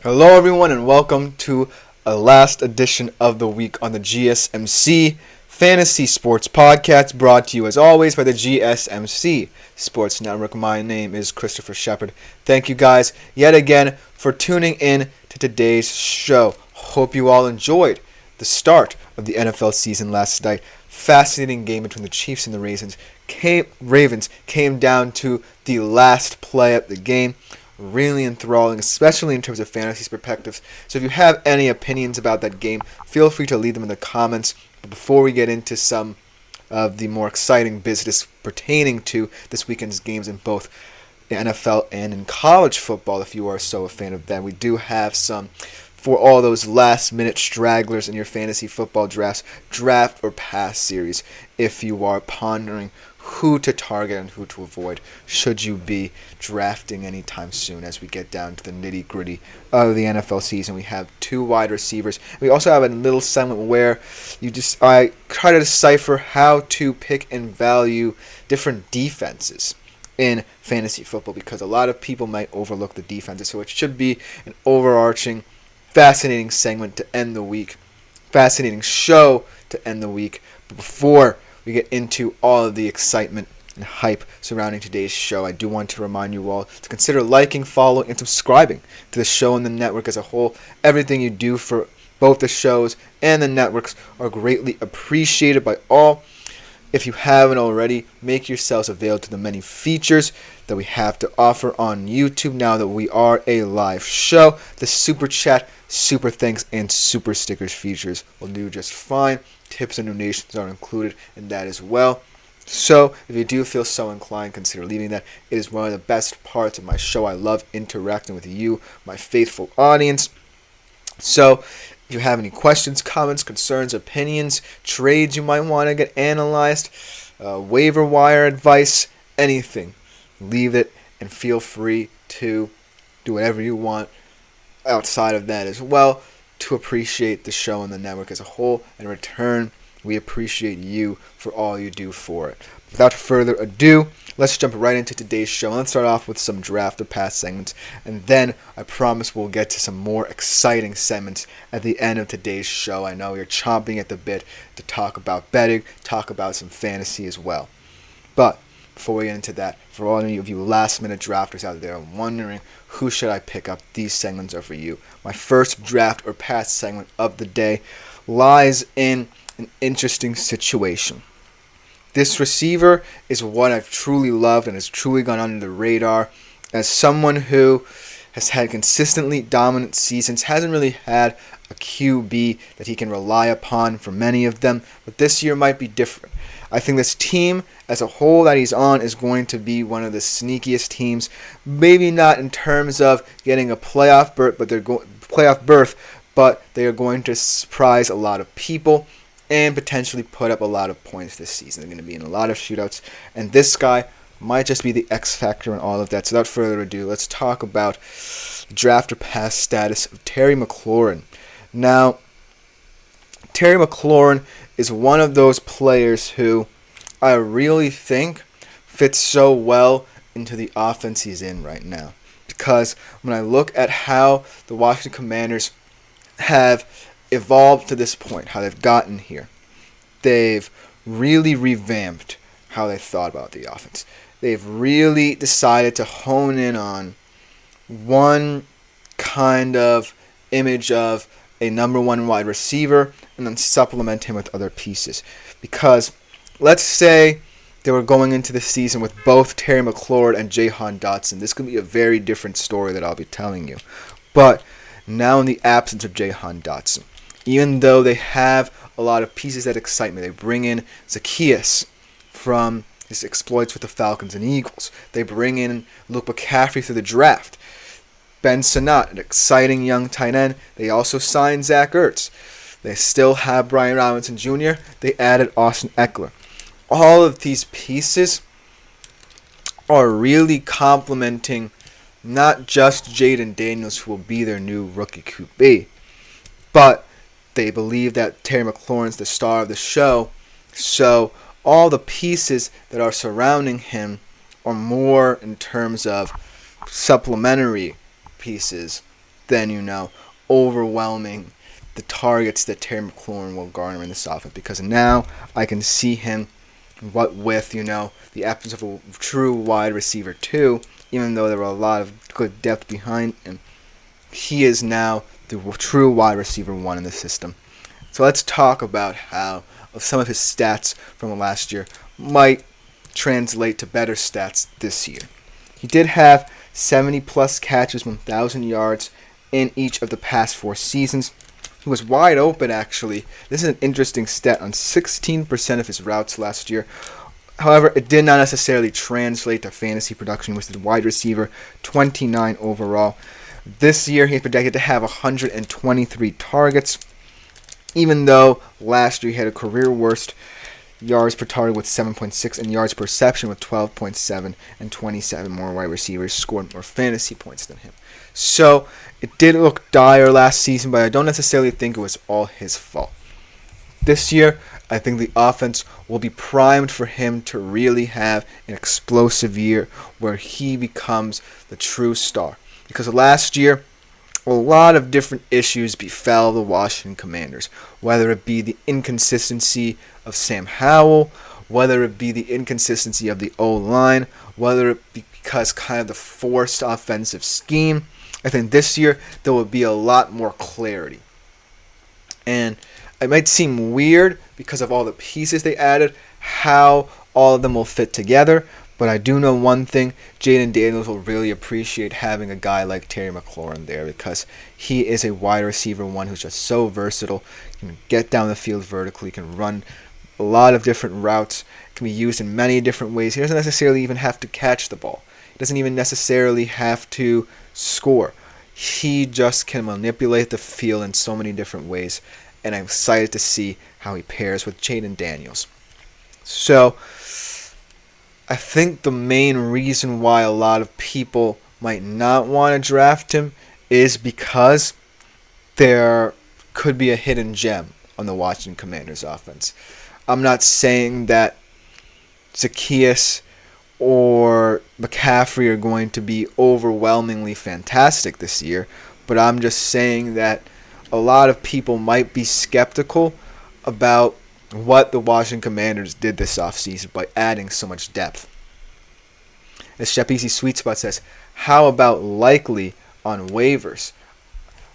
Hello, everyone, and welcome to a last edition of the week on the GSMC Fantasy Sports Podcast, brought to you as always by the GSMC Sports Network. My name is Christopher Shepard. Thank you guys yet again for tuning in to today's show. Hope you all enjoyed the start of the NFL season last night. Fascinating game between the Chiefs and the Ravens came down to the last play of the game. Really enthralling, especially in terms of fantasy perspectives. So if you have any opinions about that game, feel free to leave them in the comments. But before we get into some of the more exciting business pertaining to this weekend's games in both the NFL and in college football, if you are so a fan of that, we do have some for all those last-minute stragglers in your fantasy football drafts, draft or pass series, if you are pondering who to target and who to avoid should you be drafting anytime soon. As we get down to the nitty-gritty of the NFL season, we have two wide receivers. We also have a little segment where I try to decipher how to pick and value different defenses in fantasy football, because a lot of people might overlook the defenses. So it should be an overarching, fascinating segment to end the week, fascinating show to end the week. But before we get into all of the excitement and hype surrounding today's show, I do want to remind you all to consider liking, following, and subscribing to the show and the network as a whole. Everything you do for both the shows and the networks are greatly appreciated by all. If you haven't already, make yourselves available to the many features that we have to offer on YouTube now that we are a live show. The Super Chat, Super Thanks, and Super Stickers features will do just fine. Tips and donations are included in that as well. So if you do feel so inclined, consider leaving that. It is one of the best parts of my show. I love interacting with you, my faithful audience. So if you have any questions, comments, concerns, opinions, trades you might want to get analyzed, waiver wire advice, anything, leave it and feel free to do whatever you want outside of that as well, to appreciate the show and the network as a whole. In return, we appreciate you for all you do for it. Without further ado, let's jump right into today's show. Let's start off with some draft or pass segments, and then I promise we'll get to some more exciting segments at the end of today's show. I know you're chomping at the bit to talk about betting, talk about some fantasy as well. But before we get into that, for all of you last-minute drafters out there wondering who should I pick up, these segments are for you. My first draft or pass segment of the day lies in an interesting situation. This receiver is one I've truly loved and has truly gone under the radar. As someone who has had consistently dominant seasons, hasn't really had a QB that he can rely upon for many of them, but this year might be different. I think this team as a whole that he's on is going to be one of the sneakiest teams. Maybe not in terms of getting a playoff berth, but they are going to surprise a lot of people and potentially put up a lot of points this season. They're going to be in a lot of shootouts, and this guy might just be the X factor in all of that. So without further ado, let's talk about draft or pass status of Terry McLaurin. Now, Terry McLaurin is one of those players who I really think fits so well into the offense he's in right now. Because when I look at how the Washington Commanders have evolved to this point, how they've gotten here, they've really revamped how they thought about the offense. They've really decided to hone in on one kind of image of a number one wide receiver and then supplement him with other pieces. Because let's say they were going into the season with both Terry McLaurin and Jahan Dotson. This could be a very different story that I'll be telling you. But now in the absence of Jahan Dotson, even though they have a lot of pieces that excite me, they bring in Zacchaeus from his exploits with the Falcons and Eagles. They bring in Luke McCaffrey through the draft. Ben Sinnott, an exciting young tight end. They also signed Zach Ertz. They still have Brian Robinson Jr. They added Austin Eckler. All of these pieces are really complementing not just Jaden Daniels, who will be their new rookie QB, but they believe that Terry McLaurin's the star of the show. So all the pieces that are surrounding him are more in terms of supplementary pieces than, overwhelming the targets that Terry McLaurin will garner in this offense. Because now I can see him with, the absence of a true wide receiver 2, even though there were a lot of good depth behind him. He is now the true wide receiver 1 in the system. So let's talk about how some of his stats from last year might translate to better stats this year. He did have 70-plus catches, 1,000 yards in each of the past 4 seasons. He was wide open, actually. This is an interesting stat on 16% of his routes last year. However, it did not necessarily translate to fantasy production. He was the wide receiver, 29 overall. This year, he's projected to have 123 targets, even though last year he had a career worst yards per target with 7.6 and yards per reception with 12.7, and 27 more wide receivers scored more fantasy points than him. So it did look dire last season, but I don't necessarily think it was all his fault. This year, I think the offense will be primed for him to really have an explosive year where he becomes the true star. Because last year, a lot of different issues befell the Washington Commanders, whether it be the inconsistency of Sam Howell, whether it be the inconsistency of the O-line, whether it be because kind of the forced offensive scheme. I think this year there will be a lot more clarity. And it might seem weird because of all the pieces they added, how all of them will fit together. But I do know one thing, Jaden Daniels will really appreciate having a guy like Terry McLaurin there because he is a wide receiver 1 who's just so versatile. He can get down the field vertically, can run a lot of different routes, can be used in many different ways. He doesn't necessarily even have to catch the ball. He doesn't even necessarily have to score. He just can manipulate the field in so many different ways, and I'm excited to see how he pairs with Jaden Daniels. So I think the main reason why a lot of people might not want to draft him is because there could be a hidden gem on the Washington Commanders offense. I'm not saying that Zacchaeus or McCaffrey are going to be overwhelmingly fantastic this year, but I'm just saying that a lot of people might be skeptical about what the Washington Commanders did this offseason by adding so much depth. As Shep Easy Sweet Spot says, how about likely on waivers?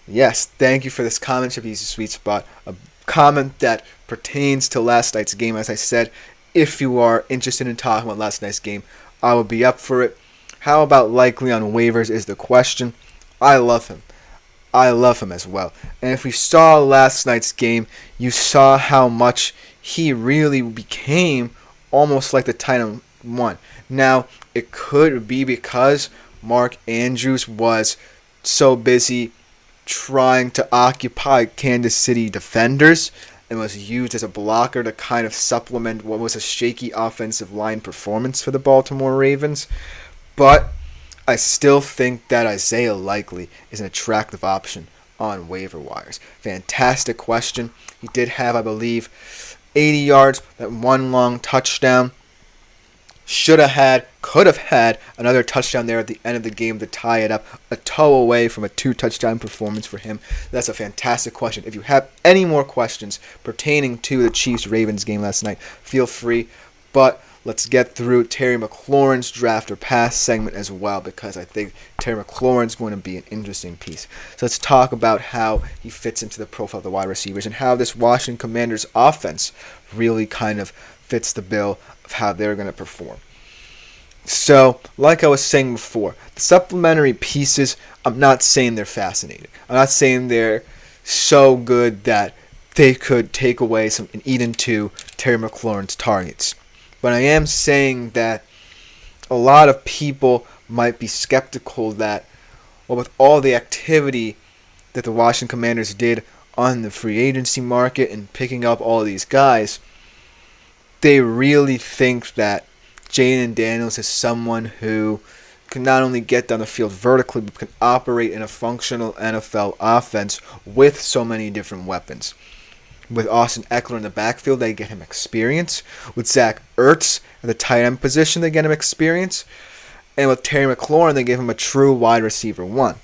Yes, thank you for this comment, Shep Easy Sweet Spot. A comment that pertains to last night's game. As I said, if you are interested in talking about last night's game, I will be up for it. How about likely on waivers is the question. I love him. I love him as well. And if we saw last night's game, you saw how much he really became almost like the tight end 1. Now, it could be because Mark Andrews was so busy trying to occupy Kansas City defenders and was used as a blocker to kind of supplement what was a shaky offensive line performance for the Baltimore Ravens. But I still think that Isaiah Likely is an attractive option on waiver wires. Fantastic question. He did have, I believe, 80 yards, that one long touchdown. Could have had another touchdown there at the end of the game to tie it up. A toe away from a 2-touchdown performance for him. That's a fantastic question. If you have any more questions pertaining to the Chiefs-Ravens game last night, feel free. But let's get through Terry McLaurin's draft or pass segment as well, because I think Terry McLaurin's going to be an interesting piece. So let's talk about how he fits into the profile of the wide receivers and how this Washington Commanders offense really kind of fits the bill of how they're going to perform. So, like I was saying before, the supplementary pieces, I'm not saying they're fascinating. I'm not saying they're so good that they could take away some and eat into Terry McLaurin's targets. But I am saying that a lot of people might be skeptical that, well, with all the activity that the Washington Commanders did on the free agency market and picking up all these guys, they really think that Jaden Daniels is someone who can not only get down the field vertically, but can operate in a functional NFL offense with so many different weapons. With Austin Eckler in the backfield, they get him experience. With Zach Ertz at the tight end position, they get him experience. And with Terry McLaurin, they give him a true wide receiver 1.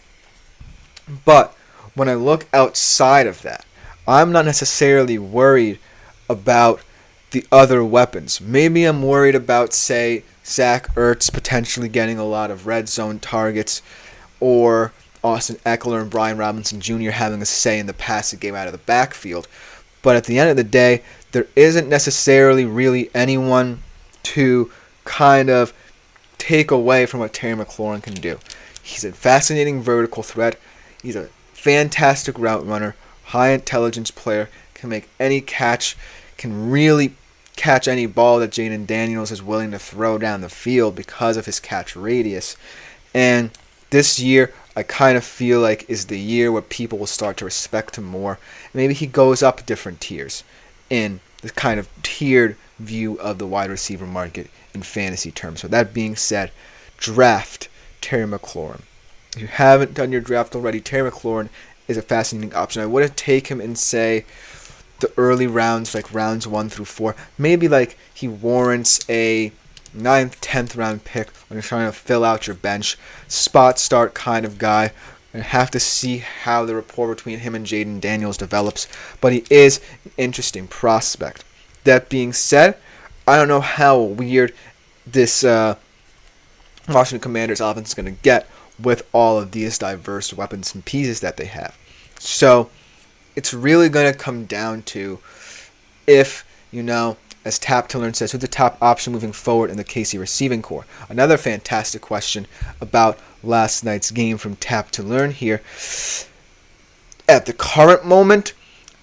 But when I look outside of that, I'm not necessarily worried about the other weapons. Maybe I'm worried about, say, Zach Ertz potentially getting a lot of red zone targets, or Austin Eckler and Brian Robinson Jr. having a say in the passing game out of the backfield. But at the end of the day, there isn't necessarily really anyone to kind of take away from what Terry McLaurin can do. He's a fascinating vertical threat. He's a fantastic route runner, high intelligence player, can make any catch, can really catch any ball that Jaden Daniels is willing to throw down the field because of his catch radius. And this year, I kind of feel like is the year where people will start to respect him more. Maybe he goes up different tiers in the kind of tiered view of the wide receiver market in fantasy terms. So that being said, draft Terry McLaurin. If you haven't done your draft already, Terry McLaurin is a fascinating option. I wouldn't take him in, say, the early rounds, like rounds 1 through 4. Maybe like he warrants a 9th, 10th round pick when you're trying to fill out your bench. Spot start kind of guy. And have to see how the rapport between him and Jaden Daniels develops. But he is an interesting prospect. That being said, I don't know how weird this Washington Commanders offense is going to get with all of these diverse weapons and pieces that they have. So it's really going to come down to if, as Tap to Learn says, who's the top option moving forward in the KC receiving core? Another fantastic question about last night's game from Tap to Learn here. At the current moment,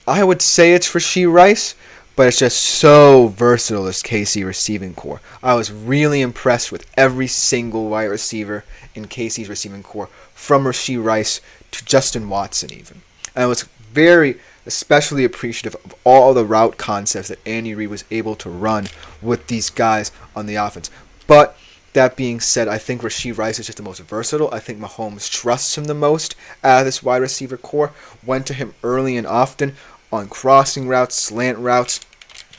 I would say it's Rashee Rice, but it's just so versatile, this KC receiving core. I was really impressed with every single wide receiver in KC's receiving core, from Rashee Rice to Justin Watson even. And I was very especially appreciative of all the route concepts that Andy Reid was able to run with these guys on the offense. But that being said, I think Rashee Rice is just the most versatile. I think Mahomes trusts him the most out of this wide receiver core. Went to him early and often on crossing routes, slant routes,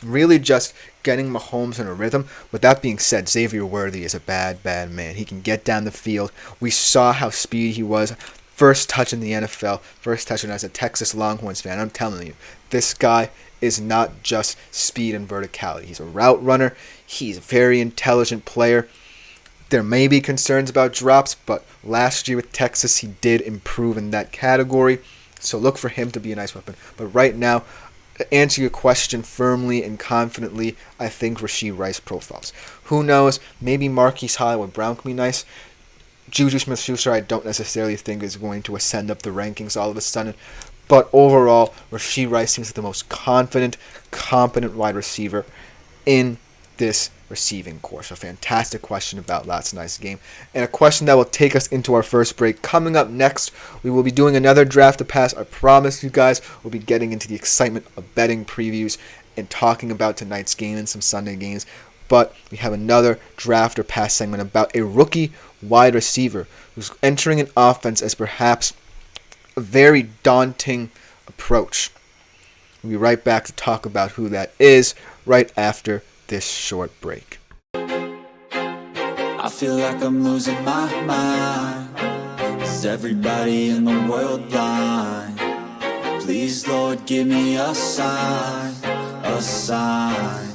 really just getting Mahomes in a rhythm. With that being said, Xavier Worthy is a bad man. He can get down the field. We saw how speedy he was. First touch in the NFL, first touch as a Texas Longhorns fan. I'm telling you, this guy is not just speed and verticality. He's a route runner. He's a very intelligent player. There may be concerns about drops, but last year with Texas, he did improve in that category. So look for him to be a nice weapon. But right now, to answer your question firmly and confidently, I think Rashee Rice profiles. Who knows? Maybe Marquise Hollywood Brown can be nice. Juju Smith-Schuster I don't necessarily think is going to ascend up the rankings all of a sudden. But overall, Rashee Rice seems like the most confident, competent wide receiver in this receiving core. So fantastic question about last night's game. And a question that will take us into our first break. Coming up next, we will be doing another draft to pass. I promise you guys we'll be getting into the excitement of betting previews and talking about tonight's game and some Sunday games. But we have another draft or pass segment about a rookie wide receiver who's entering an offense as perhaps a very daunting approach. We'll be right back to talk about who that is right after this short break. I feel like I'm losing my mind. Is everybody in the world blind? Please, Lord, give me a sign, a sign.